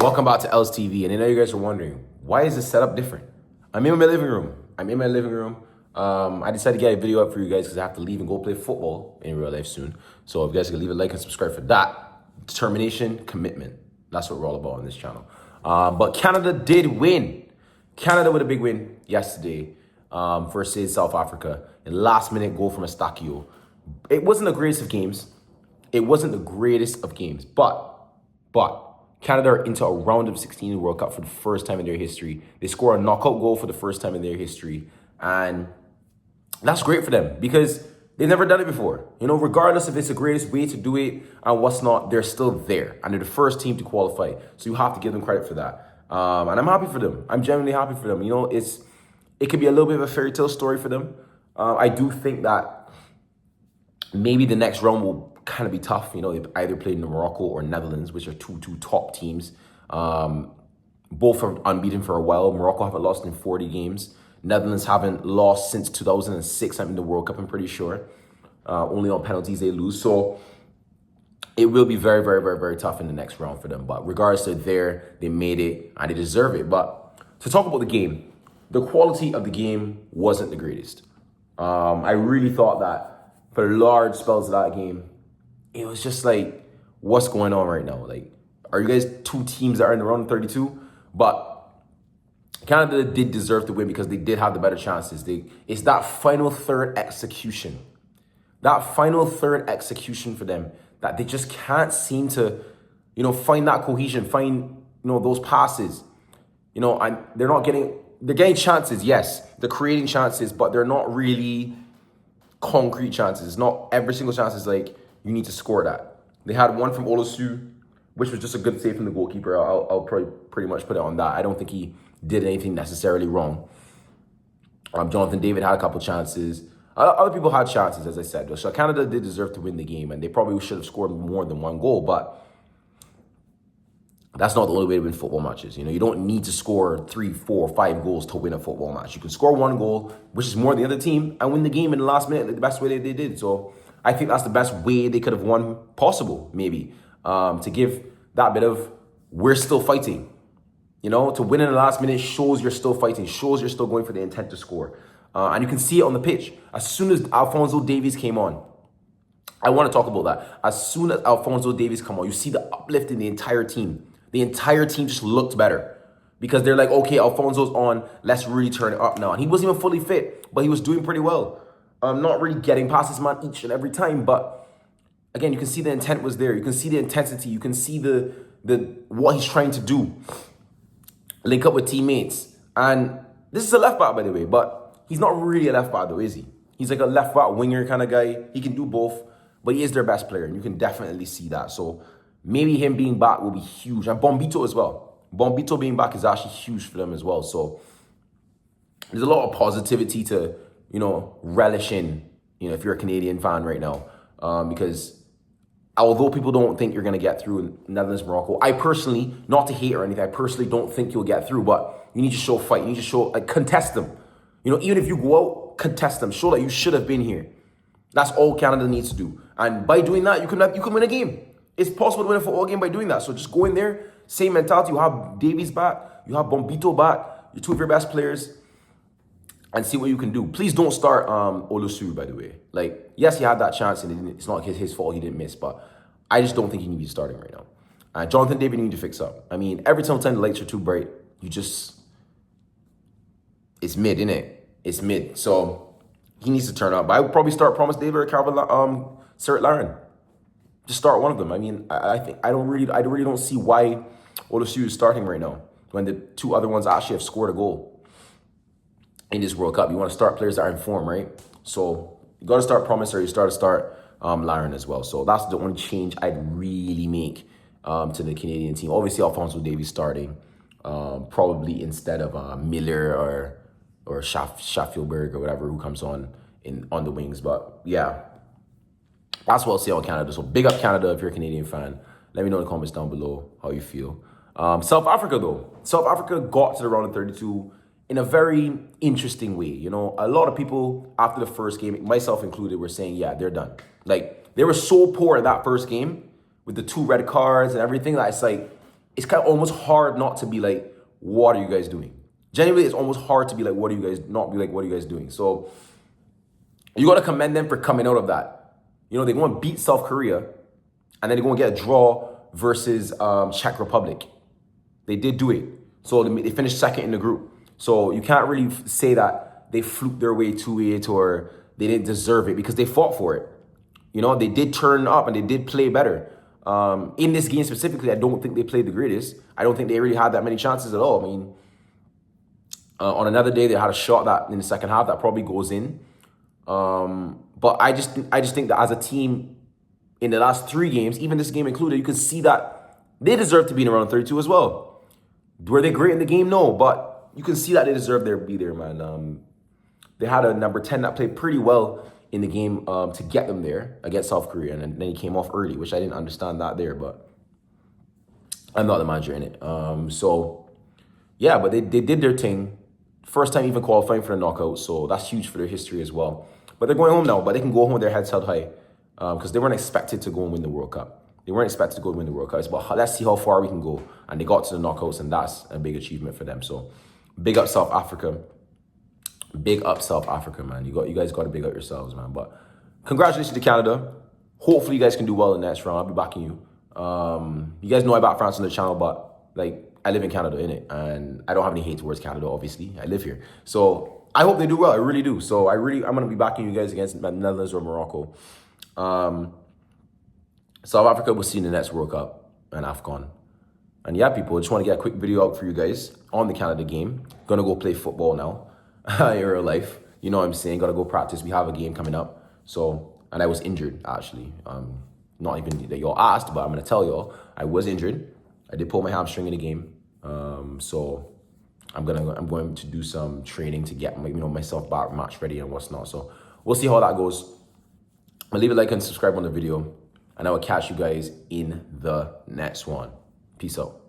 Welcome back to Els TV. And I know you guys are wondering, why is this setup different? I'm in my living room. I decided to get a video up for you guys because I have to leave and go play football in real life soon. So if you guys can leave a like and subscribe for that. Determination, commitment. That's what we're all about on this channel. But Canada did win. Canada with a big win yesterday versus South Africa. A last minute goal from Eustáquio. It wasn't the greatest of games. But Canada are into a round of 16 in the World Cup for the first time in their history. They score a knockout goal for the first time in their history. And that's great for them because they've never done it before. You know, regardless if it's the greatest way to do it and what's not, they're still there. And they're the first team to qualify. So you have to give them credit for that. And I'm happy for them. I'm genuinely happy for them. You know, it could be a little bit of a fairy tale story for them. I do think that maybe the next round will kind of be tough. You know, they've either played in Morocco or Netherlands, which are two top teams. Both are unbeaten for a while. Morocco haven't lost in 40 games. Netherlands haven't lost since 2006. I'm in the World Cup, I'm pretty sure. Only on penalties they lose. So it will be very, very, very, very tough in the next round for them. But regardless, they're there. They made it and they deserve it. But to talk about the game, the quality of the game wasn't the greatest. I really thought that for large spells of that game, it was just like, what's going on right now? Like, are you guys two teams that are in the round of 32? But Canada did deserve to win because they did have the better chances. It's that final third execution. That final third execution for them that they just can't seem to, you know, find that cohesion, find, you know, those passes. You know, and they're getting chances, yes. They're creating chances, but they're not really concrete chances. Not every single chance is like, you need to score that. They had one from Olosu, which was just a good save from the goalkeeper. I'll probably pretty much put it on that. I don't think he did anything necessarily wrong. Jonathan David had a couple chances. Other people had chances, as I said. So Canada did deserve to win the game, and they probably should have scored more than one goal, but that's not the only way to win football matches. You know, you don't need to score 3, 4, 5 goals to win a football match. You can score one goal, which is more than the other team, and win the game in the last minute the best way they did. So I think that's the best way they could have won possible, maybe, to give that bit of, we're still fighting. You know, to win in the last minute shows you're still fighting, shows you're still going for the intent to score. And you can see it on the pitch. As soon as Alphonso Davies came on, I want to talk about that. As soon as Alphonso Davies come on, you see the uplift in the entire team. The entire team just looked better because they're like, okay, Alfonso's on, let's really turn it up now. And he wasn't even fully fit, but he was doing pretty well. Not really getting past his man each and every time, but again, you can see the intent was there. You can see the intensity. You can see the what he's trying to do. Link up with teammates. And this is a left back, by the way, but he's not really a left back though, is he? He's like a left back winger kind of guy. He can do both, but he is their best player, and you can definitely see that. So maybe him being back will be huge. And Bombito as well. Bombito being back is actually huge for them as well. So there's a lot of positivity to, you know, relish in, you know, if you're a Canadian fan right now. Because although people don't think you're going to get through Netherlands, Morocco, I personally, not to hate or anything, I personally don't think you'll get through, but you need to show fight. You need to show, like, contest them. You know, even if you go out, contest them. Show that you should have been here. That's all Canada needs to do. And by doing that, you can win a game. It's possible to win a football game by doing that. So just go in there, same mentality. You have Davies back, you have Bombito back, you're two of your best players, and see what you can do. Please don't start Olosu, by the way. Like, yes, he had that chance, and it's not his fault he didn't miss, but I just don't think he needs to be starting right now. Jonathan David needs to fix up. I mean, every single time the lights are too bright, it's mid, innit? It's mid. So he needs to turn up. But I would probably start Promise David or Cert Laren. Just start one of them. I mean, I really don't see why Olosu is starting right now when the two other ones actually have scored a goal in this World Cup. You want to start players that are in form, right? So you got to start Promise or you start Laren as well. So that's the only change I'd really make to the Canadian team. Obviously, Alphonso Davies starting probably instead of Miller or Schaffelberg or whatever who comes on the wings. But yeah. That's what I'll say on Canada. So big up Canada if you're a Canadian fan. Let me know in the comments down below how you feel. South Africa, though. South Africa got to the round of 32 in a very interesting way. You know, a lot of people after the first game, myself included, were saying, yeah, they're done. Like, they were so poor in that first game with the 2 red cards and everything that it's like, it's kind of almost hard not to be like, what are you guys doing? Genuinely, it's almost hard to be like, what are you guys, not be like, what are you guys doing? So you got to commend them for coming out of that. You know, they go and beat South Korea, and then they go and get a draw versus Czech Republic. They did do it. So they finished second in the group. So you can't really say that they fluked their way to it or they didn't deserve it, because they fought for it. You know, they did turn up and they did play better. In this game specifically, I don't think they played the greatest. I don't think they really had that many chances at all. I mean, on another day, they had a shot that in the second half that probably goes in. But I just think that as a team in the last 3 games, even this game included, you can see that they deserve to be in around 32 as well. Were they great in the game? No, but you can see that they deserve to be there, man. They had a number 10 that played pretty well in the game to get them there against South Korea, and then he came off early, which I didn't understand that there, but I'm not the manager in it. So, yeah, but they did their thing. First time even qualifying for the knockout, so that's huge for their history as well. But they're going home now, but they can go home with their heads held high because they weren't expected to go and win the World Cup. They weren't expected to go and win the World Cup. It's about, let's see how far we can go. And they got to the knockouts, and that's a big achievement for them. So big up South Africa. Big up South Africa, man. You guys got to big up yourselves, man. But congratulations to Canada. Hopefully you guys can do well in the next round. I'll be backing you. You guys know I back France on the channel, but like I live in Canada, innit? And I don't have any hate towards Canada, obviously. I live here. So I hope they do well. I really do. So I'm going to be backing you guys against the Netherlands or Morocco. South Africa will see in the next World Cup and AFCON. And yeah, people, I just want to get a quick video out for you guys on the Canada game. Gonna go play football now in real life. You know what I'm saying? Gotta go practice. We have a game coming up. So, and I was injured, actually. Not even that y'all asked, but I'm gonna tell y'all, I was injured. I did pull my hamstring in the game. So I'm going to do some training to get myself back match ready and what's not. So we'll see how that goes. I'll leave a like and subscribe on the video, and I will catch you guys in the next one. Peace out.